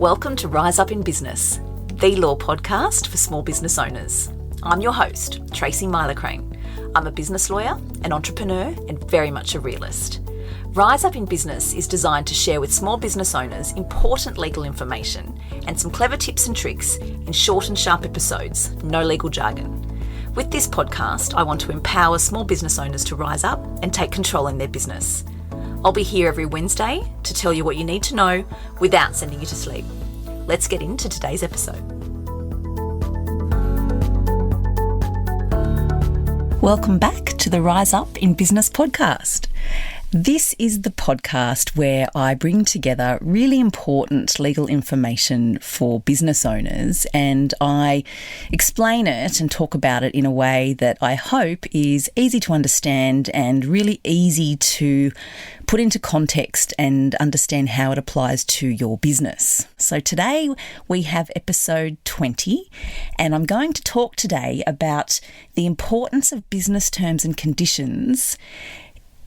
Welcome to Rise Up in Business, the law podcast for small business owners. I'm your host, Tracy Myler-Crane. I'm a business lawyer, an entrepreneur, and very much a realist. Rise Up in Business is designed to share with small business owners important legal information and some clever tips and tricks in short and sharp episodes, no legal jargon. With this podcast, I want to empower small business owners to rise up and take control in their business. I'll be here every Wednesday to tell you what you need to know without sending you to sleep. Let's get into today's episode. Welcome back to the Rise Up in Business podcast. This is the podcast where I bring together really important legal information for business owners, and I explain it and talk about it in a way that I hope is easy to understand and really easy to put into context and understand how it applies to your business. So today we have episode 20, and I'm going to talk today about the importance of business terms and conditions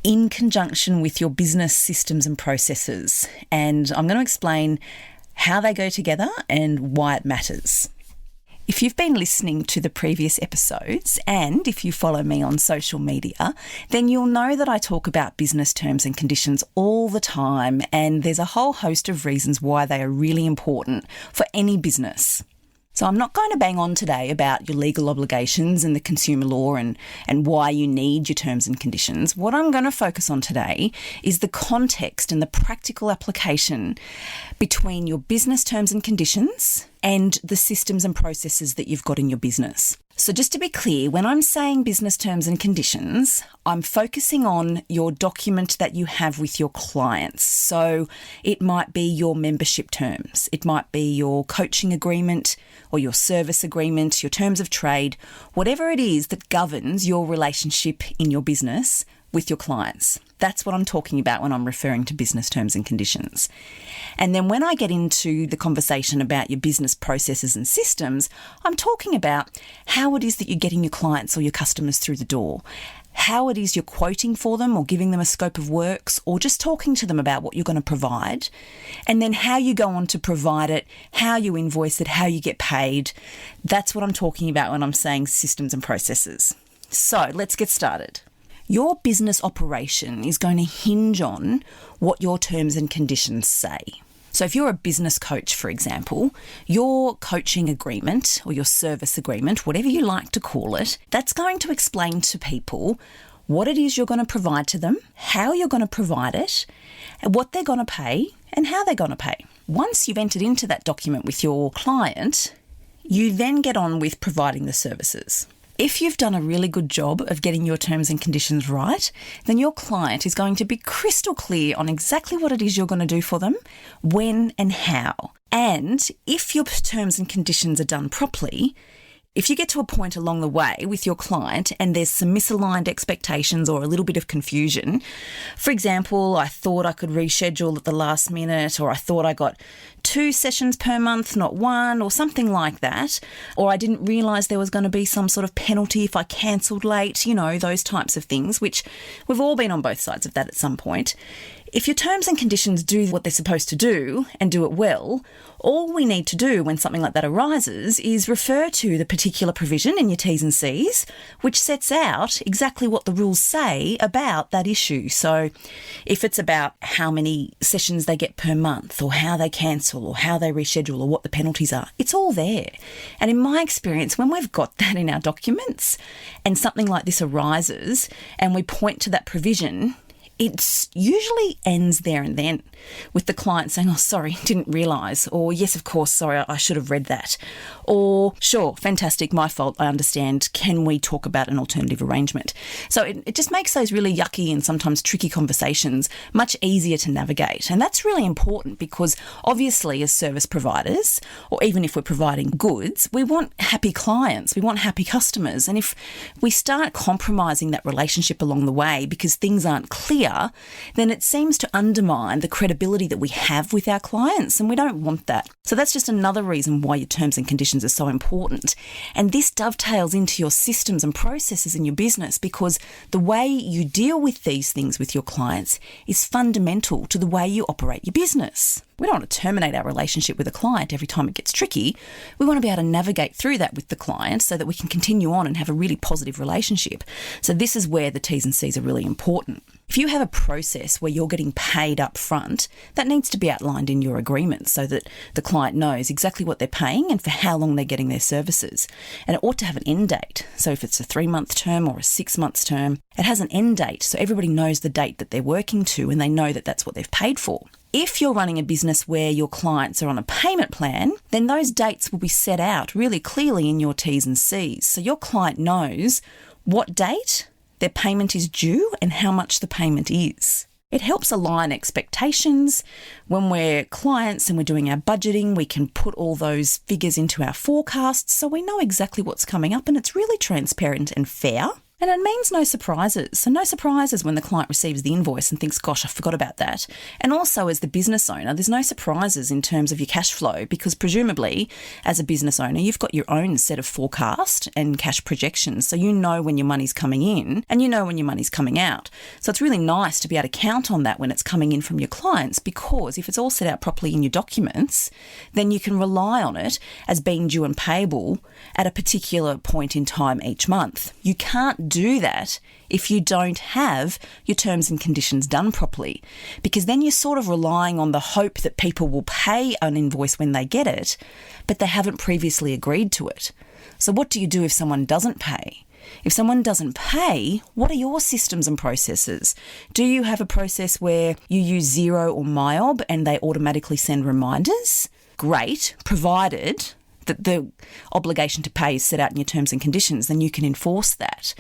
in conjunction with your business systems and processes. And I'm going to explain how they go together and why it matters. If you've been listening to the previous episodes, and if you follow me on social media, then you'll know that I talk about business terms and conditions all the time, and there's a whole host of reasons why they are really important for any business. So I'm not going to bang on today about your legal obligations and the consumer law and why you need your terms and conditions. What I'm going to focus on today is the context and the practical application between your business terms and conditions and the systems and processes that you've got in your business. So just to be clear, when I'm saying business terms and conditions, I'm focusing on your document that you have with your clients. So it might be your membership terms, it might be your coaching agreement or your service agreement, your terms of trade, whatever it is that governs your relationship in your business with your clients. That's what I'm talking about when I'm referring to business terms and conditions. And then when I get into the conversation about your business processes and systems, I'm talking about how it is that you're getting your clients or your customers through the door, how it is you're quoting for them or giving them a scope of works or just talking to them about what you're going to provide, and then how you go on to provide it, how you invoice it, how you get paid. That's what I'm talking about when I'm saying systems and processes. So let's get started. Your business operation is going to hinge on what your terms and conditions say. So if you're a business coach, for example, your coaching agreement or your service agreement, whatever you like to call it, that's going to explain to people what it is you're going to provide to them, how you're going to provide it, and what they're going to pay and how they're going to pay. Once you've entered into that document with your client, you then get on with providing the services. If you've done a really good job of getting your terms and conditions right, then your client is going to be crystal clear on exactly what it is you're going to do for them, when and how. And if your terms and conditions are done properly, if you get to a point along the way with your client and there's some misaligned expectations or a little bit of confusion, for example, I thought I could reschedule at the last minute, or I thought I got 2 sessions per month, not 1, or something like that, or I didn't realise there was going to be some sort of penalty if I cancelled late, those types of things, which we've all been on both sides of that at some point. If your terms and conditions do what they're supposed to do and do it well, all we need to do when something like that arises is refer to the particular provision in your T's and C's, which sets out exactly what the rules say about that issue. So if it's about how many sessions they get per month, or how they cancel, or how they reschedule, or what the penalties are, it's all there. And in my experience, when we've got that in our documents and something like this arises and we point to that provision, it usually ends there and then with the client saying, "Oh, sorry, didn't realise," or "Yes, of course, sorry, I should have read that," or "Sure, fantastic, my fault, I understand, can we talk about an alternative arrangement?" So it just makes those really yucky and sometimes tricky conversations much easier to navigate. And that's really important because obviously as service providers, or even if we're providing goods, we want happy clients, we want happy customers. And if we start compromising that relationship along the way because things aren't clear, clear, then it seems to undermine the credibility that we have with our clients, and we don't want that. So that's just another reason why your terms and conditions are so important. And this dovetails into your systems and processes in your business, because the way you deal with these things with your clients is fundamental to the way you operate your business. We don't want to terminate our relationship with a client every time it gets tricky. We want to be able to navigate through that with the client so that we can continue on and have a really positive relationship. So this is where the T's and C's are really important. If you have a process where you're getting paid up front, that needs to be outlined in your agreement so that the client knows exactly what they're paying and for how long they're getting their services. And it ought to have an end date. So if it's a 3-month term or a 6-month term, it has an end date so everybody knows the date that they're working to and they know that that's what they've paid for. If you're running a business where your clients are on a payment plan, then those dates will be set out really clearly in your T's and C's. So your client knows what date their payment is due and how much the payment is. It helps align expectations. When we're clients and we're doing our budgeting, we can put all those figures into our forecasts so we know exactly what's coming up, and it's really transparent and fair. And it means no surprises. So no surprises when the client receives the invoice and thinks, gosh, I forgot about that. And also as the business owner, there's no surprises in terms of your cash flow, because presumably as a business owner, you've got your own set of forecast and cash projections. So you know when your money's coming in and you know when your money's coming out. So it's really nice to be able to count on that when it's coming in from your clients, because if it's all set out properly in your documents, then you can rely on it as being due and payable at a particular point in time each month. You can't do that if you don't have your terms and conditions done properly, because then you're sort of relying on the hope that people will pay an invoice when they get it, but they haven't previously agreed to it. So what do you do if someone doesn't pay? If someone doesn't pay, what are your systems and processes? Do you have a process where you use Xero or MYOB and they automatically send reminders? Great, provided that the obligation to pay is set out in your terms and conditions, then you can enforce that.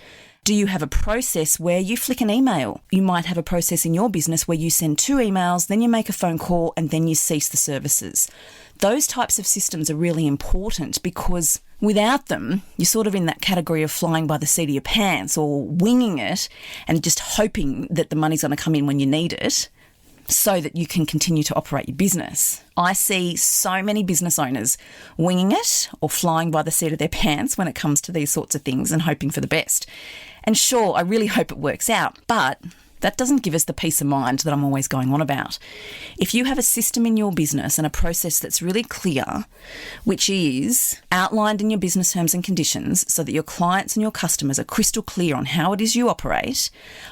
Do you have a process where you flick an email? You might have a process in your business where you send 2 emails, then you make a phone call, and then you cease the services. Those types of systems are really important, because without them, you're sort of in that category of flying by the seat of your pants or winging it and just hoping that the money's going to come in when you need it, so that you can continue to operate your business. I see so many business owners winging it or flying by the seat of their pants when it comes to these sorts of things and hoping for the best. And sure, I really hope it works out, but that doesn't give us the peace of mind that I'm always going on about. If you have a system in your business and a process that's really clear, which is outlined in your business terms and conditions so that your clients and your customers are crystal clear on how it is you operate,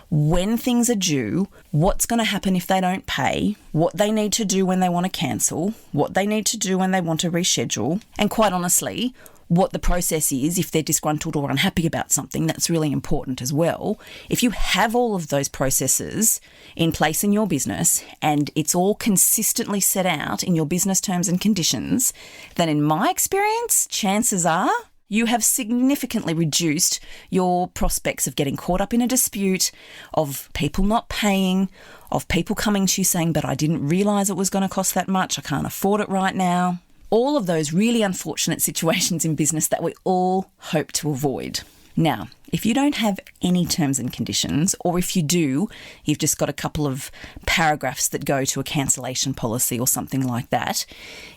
when things are due, what's going to happen if they don't pay, what they need to do when they want to cancel, what they need to do when they want to reschedule, and quite honestly, what the process is if they're disgruntled or unhappy about something, that's really important as well. If you have all of those processes in place in your business and it's all consistently set out in your business terms and conditions, then in my experience, chances are you have significantly reduced your prospects of getting caught up in a dispute, of people not paying, of people coming to you saying, but I didn't realise it was going to cost that much, I can't afford it right now. All of those really unfortunate situations in business that we all hope to avoid. Now, if you don't have any terms and conditions, or if you do, you've just got a couple of paragraphs that go to a cancellation policy or something like that,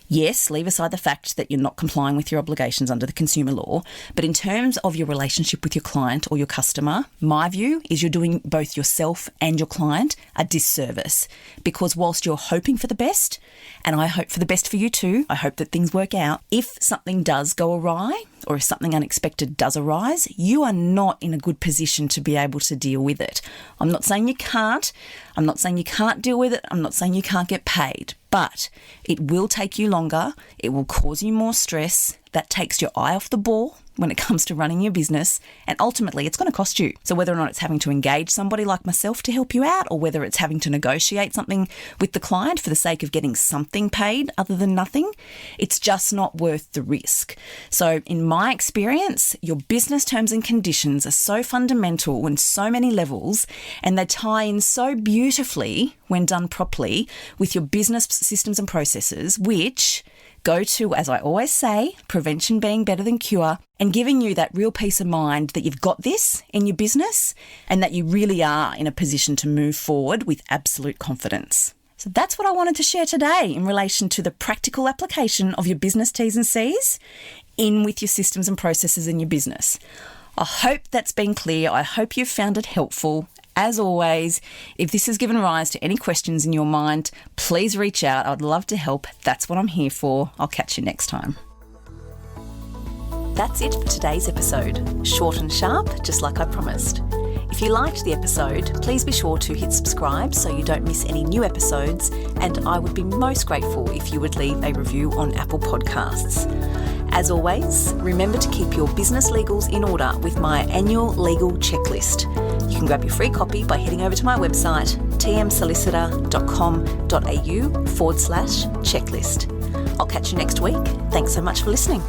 yes, leave aside the fact that you're not complying with your obligations under the consumer law, but in terms of your relationship with your client or your customer, my view is you're doing both yourself and your client a disservice, because whilst you're hoping for the best, and I hope for the best for you too, I hope that things work out, if something does go awry or if something unexpected does arise, you are not in a good position to be able to deal with it. I'm not saying you can't. I'm not saying you can't deal with it. I'm not saying you can't get paid. But it will take you longer. It will cause you more stress. That takes your eye off the ball when it comes to running your business, and ultimately it's going to cost you. So whether or not it's having to engage somebody like myself to help you out, or whether it's having to negotiate something with the client for the sake of getting something paid other than nothing, it's just not worth the risk. So in my experience, your business terms and conditions are so fundamental in so many levels, and they tie in so beautifully when done properly with your business systems and processes, which go to, as I always say, prevention being better than cure, and giving you that real peace of mind that you've got this in your business and that you really are in a position to move forward with absolute confidence. So that's what I wanted to share today in relation to the practical application of your business T's and C's in with your systems and processes in your business. I hope that's been clear. I hope you've found it helpful. As always, if this has given rise to any questions in your mind, please reach out. I'd love to help. That's what I'm here for. I'll catch you next time. That's it for today's episode. Short and sharp, just like I promised. If you liked the episode, please be sure to hit subscribe so you don't miss any new episodes, and I would be most grateful if you would leave a review on Apple Podcasts. As always, remember to keep your business legals in order with my annual legal checklist. You can grab your free copy by heading over to my website, tmsolicitor.com.au/checklist. I'll catch you next week. Thanks so much for listening.